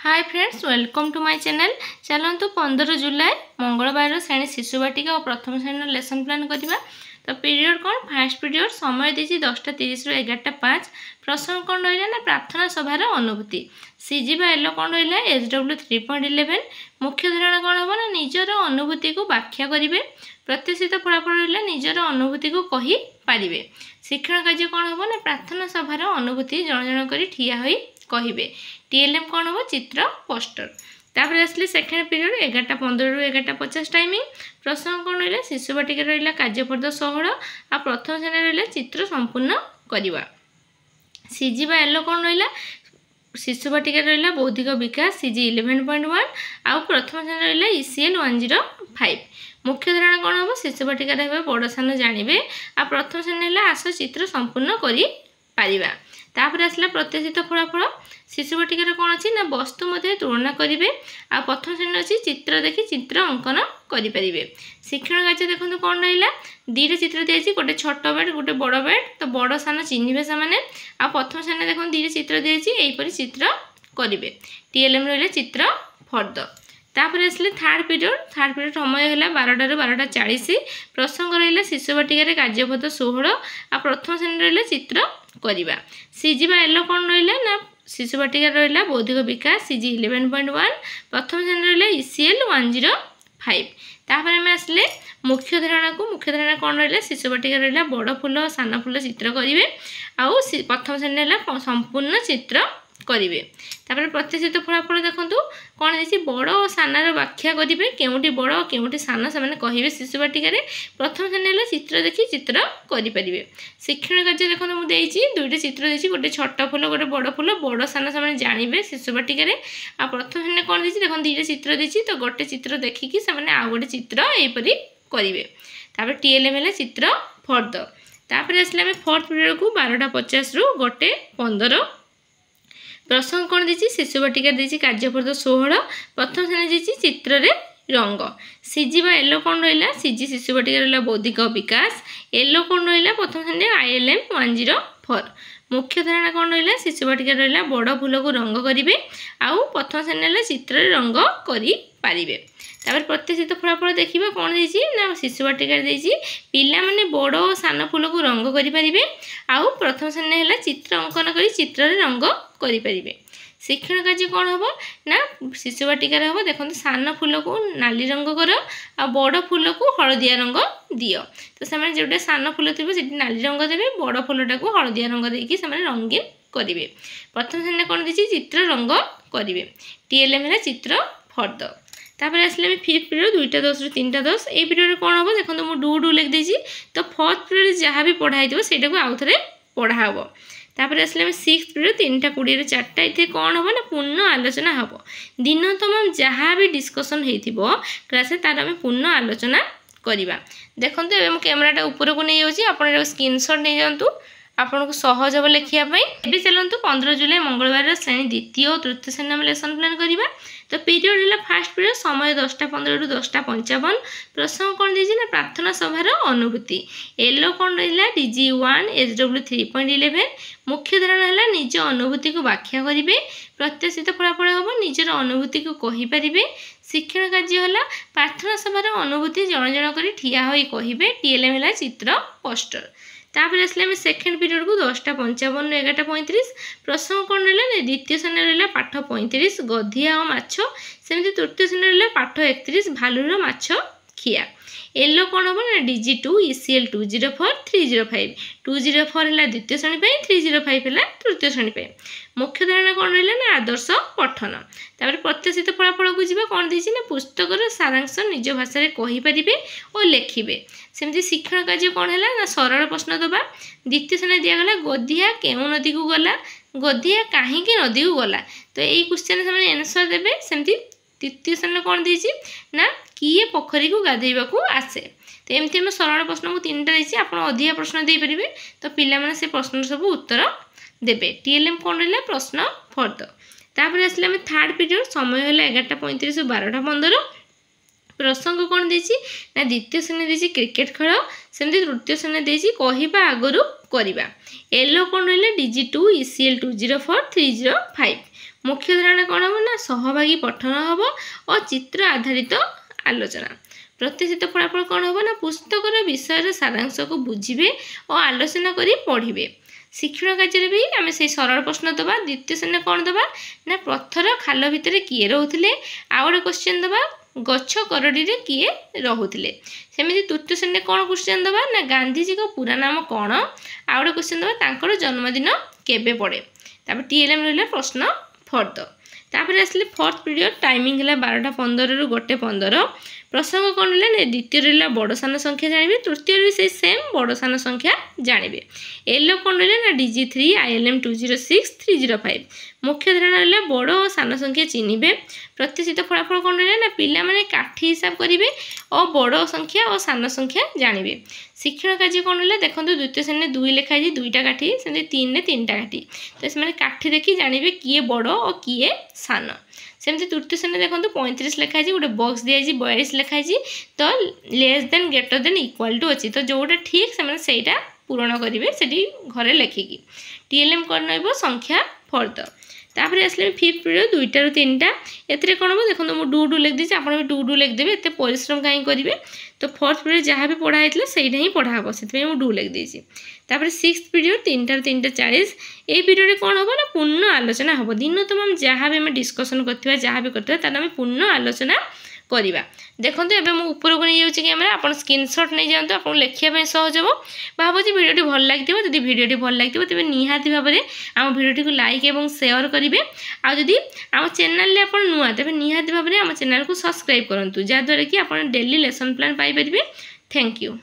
Hi friends, welcome to my channel. चलतु 15 जुलाई मंगलवार श्रेणी शिशु बाटिका और प्रथम श्रेणी लेसन प्लान करवा। तो पीरियड कौन फास्ट पीरियड समय देती 10:30 रु 11:05। प्रसंग कौन रहा ना प्रार्थना सभार अनुभूति। सीजी बा एलो कौन रहा SW 3.11। मुख्य धारणा कौन हम ना निजर अनुभूति को व्याख्या करेंगे। प्रत्याशित फलाफल रहा निजर अनुभूति को कही पारे। शिक्षण कार्य कौन हम ना प्रार्थना सभार अनुभूति जन जन कर ठिया होई कहे। टीएलएम कौन हम चित्र पोस्टर। तापर आसले सेकेंड पीरियड 11:15 रु 11:50 टाइमिंग। प्रसंग कौन रहा शिशु बाटिका रहा कार्यपद 16 आ प्रथम श्रेणी रहा चित्र संपूर्ण करवा। सीजी बा एलो कौन रहा शिशु बाटिका रहा बौद्धिक विकास सीजी 11.1 आ प्रथम श्रेणी रहा ECL 105। मुख्य धारणा कौन हम शिशु बाटिका रहा बड़ सान जानिबे आ प्रथम श्रेणी आस चित्र संपूर्ण करि पारिबा। तापर आसला प्रत्याशित फलाफल। शिशु बाटिकार कौन अच्छी ना वस्तु मध्य तुलना करेंगे आ प्रथम श्रेणी अच्छी चित्र देखी चित्र अंकन करेंगे। शिक्षण कार्य देखो कौन रहा दीटा चित्र दिखाई गोटे छोट बेड गोटे बड़ बेड। तो बड़ सान चिन्हे से आ प्रथम श्रेणी देखो दीटा चित्र दिखाई यहीपरि चित्र करेंगे। टीएलएम रहा चित्र फर्द। तापर आसले थर्ड पीरियड समय है 12 रु 12:40। प्रसंग रहा शिशु बाटिकार कार्यपद 16 आ प्रथम श्रेणी रहा चित्र करवा। सीजी बा एलो कौन रहा ना शिशु बाटिका रहा बौद्धिक विकास सीजी 11.1 प्रथम श्रेणी रहा ECL 105। तापर आम आसले मुख्य धारणा को। मुख्य धारणा कौन रहा शिशु बाटिका रहा बड़ फूल और सान फूल चित्र करेंगे आउ प्रथम श्रेणी रहा संपूर्ण चित्र करेंगे। तापर प्रत्याशित फलाफल देखूँ कौन देखिए बड़ और सानार व्याख्या करेंगे केउटी बड़ और केउटी सान से कहे। शिशु बाटिकार प्रथम श्रेणी चित्र देखी चित्र करेंगे। शिक्षण कार्य देखो मुझे दुईटा चित्र देखी गोटे छोट फूल गोटे बड़ फूल बड़ सान से जानवे शिशु बाटिकार आ प्रथम श्रेणी कौन देखिए देखो दुईटा चित्र देखी तो गोटे चित्र देखिकी से आउ गोटे चित्र यहीपरि करेंगे। तापर टीएलएम है चित्र फर्द। तापर आसले आम फोर्थ पीरियड को 12:50 रु 1:15। प्रसंग कौन दी शिशु बाटिका दी कार्यपद 16 प्रथम श्रेणी दी चित्र रे रंग। सीजी बा एलो कौन रहा सीजी शिशु बाटिका रहा बौद्धिक विकास। एलो कौन रहा प्रथम श्रेणी ILM 104। मुख्य धारणा कौन रहा शिशु बाटिका रहा बड़ फूल को रंग करेंगे आउ प्रथम श्रेणी चित्र रंग करें। तापर प्रत्याशित फलाफल देखा कौन देती ना शिशु बाटिका देती पिला माने बड़ और सान फूल को रंग करेंगे आउ प्रथम श्रेणी है चित्र अंकन कर चित्र रंग करेंगे। शिक्षण कार्य कौन हम ना शिशु बाटिकार हम देखो सान फूल को नाली रंग कर आ बड़ फूल को हलदिया रंग दियो। तो से जोटे सान फूल थी से नाली रंग देवे बड़ फूलटा को हलदिया रंग देकी रंगीन करेंगे। प्रथम श्रेणी कौन दी चित्र रंग करेंगे। टीएलएम है चित्र फर्द। तापर आसले फिफ्थ पीरियड 2:10 रु 3:10। ये पीरियड कौन हम देखो मुझे डू डू लिख देती। तो फोर्थ पीरियड जहाँ भी पढ़ाई से आउ थे पढ़ा हम। तापर आसले सिक्स पीरियड 3:20 रु 4टा। ये कौन हम ना पूर्ण आलोचना हम दिन तमाम जहाँ भी डिस्कसन हो क्लास तार आम पूर्ण आलोचना करवा। देखो ये कैमेराटा ऊपर को नहीं जाऊँगी आप स्क्रीनशॉट नहीं जातु आपन को सहज हम लिखापी। ए चलतु 15 जुलाई मंगलवार श्रेणी द्वितीय और तृतीय श्रेणी आम लेसन प्लान करवा। तो पीरियड है फास्ट पीरियड समय 10:15 रु 10:55। प्रसंग कौन दी ना प्रार्थना सभार अनुभूति। एलो कौन रहा DG 1 SW 3.11। मुख्य धारणा है निज अनुभूति को व्याख्या करेंगे। प्रत्याशित फलाफल हम निजर अनुभूति को कहींपारे। शिक्षण कार्य है प्रार्थना सभार अनुभूति जन जन कर ठिया होई कहे। टीएलएम है चित्र पोस्टर। तापर आसले आम सेकेंड पीरियड को 10:55 रु 11:35। प्रसंग कौन रहा द्वितीय श्रेणी रहा पाठ 35 गधिया और माछ। सेमती तृतीय श्रेणी रहा पाठ 31 भालुर माछ खिया। एलो कौन हम ना DG 2 ECL 204 305। 204 है द्वितीय श्रेणी 305 है तृतीय श्रेणी। मुख्य धारणा कौन रहा ना आदर्श पठन। तापर प्रत्याशित फलाफल को जीवा कौन दी ना पुस्तकर सारांश निज भाषा में कहींपारे और लिखे। सेमती शिक्षण कार्य कौन है ना सरल प्रश्न दबा। द्वितीय श्रेणी दिगला गधिया केउ नदी को गला गधिया कहीं नदी को गला। तो यही क्वेश्चन से आंसर देवे। सेमती तृतीय श्रेणी कौन दी ना किए पोखरी को गाधेबा को आसे। तो एमती आम सरल प्रश्न को 3टा देती आप अधिका प्रश्न दे पारे तो पिला से प्रश्न सब उत्तर देवे। टीएलएम कौन रहा प्रश्न फर्द। तापर आसले आम थर्ड पीरियड समय है 11:35 रु 12:15। प्रसंग कौन देती ना द्वितीय श्रेणी देती क्रिकेट खेल सेमती तृतीय श्रेणी देती कहवा आगु करवा। एलो कौन रहा DG 2 ECL 204 305। मुख्य धारणा कौन हम ना सहभागी पठन हम और चित्र आधारित आलोचना। प्रतिष्ठित फलाफल कौन हम ना पुस्तकर विषय सारांश को बुझे और आलोचना कर पढ़े। शिक्षण कार्य भी आम से सरल प्रश्न दबा। द्वितीय श्रेणी कौन दबा ना पत्थर खाल भितर किए रोते आउ गोटे क्वेश्चन दबा गछ करड़ी किए रोते। सेमती तृतीय श्रेणी कौन क्वेश्चन दबा ना गांधीजी को पूरा नाम कौन आउ गोटे क्वेश्चन दबा जन्मदिन केबे पड़े। तापर टीएलएम रहा प्रश्न फर्द। तापर आसले फोर्थ पीरियड टाइमिंग है 12:15 रु 1:15। प्रसंग कौन रहा द्वितीय रहा बड़ सान संख्या जानवे। तृतीय भी से सेम बड़ सान संख्या जानवे। एल कौन रहा ना DG3 ILM 206 305। मुख्य धारणा रहा बड़ और सान संख्या चिन्हे। प्रतिष्ठित फलाफल कौन रहा ना पिला माने काठी हिसाब करेंगे और बड़ संख्या और सान संख्या जानवे। शिक्षण कार्य कौन रहा देखो द्वितीय श्रेणी 2 लिखाई 2टा काठी से 3 रे 3टा काठी तो से काठी देखी जानवे किए बड़ और किए सान। सेमती तृतीय श्रेणी देखो 35 लिखाई गोटे बॉक्स दिखाई 42 लिखाई तो less than greater than equal to अच्छी तो जोटा ठीक से पूरण करेंगे से घरे लेखिकी। टीएलएम कौन रहा संख्या फर्द। तापर आसले फिफ्थ पीरियड 2टा ରୁ 3टा एथिरे कौन हम देखो मुझे डू लिख दी आप डू लिखदेवे एत परिश्रम कहीं करेंगे तो फोर्थ पीरियड जहाँ भी पढ़ाई से ही पढ़ा हम से डू लिख देती। तापर सिक्स्थ पीरियड 3टा ରୁ 3:40 ये पीरियड कौन हम ना पूर्ण आलोचना हम दिन तमाम जहाँ भी आम डिस्कसन करवा जहाँ भी करते पूर्ण आलोचना करवा। देखो एवं मुझे ऊपर को नहीं जाऊँगी कैमेरा आप स्क्रीनशॉट नहीं जातु आप लिखापी सहज हम भावुँ भिडियो भल लगे जब भिडियो भल लगे तेज निहाती भाव में आम भिडियो को लाइक और शेयर करेंगे। आदि आम चैनल आप नुआ तेज निहाती भाव में आम चैनल को सब्सक्राइब करूँ जहाँद्वारा कि आप daily lesson plan Piper. Thank you.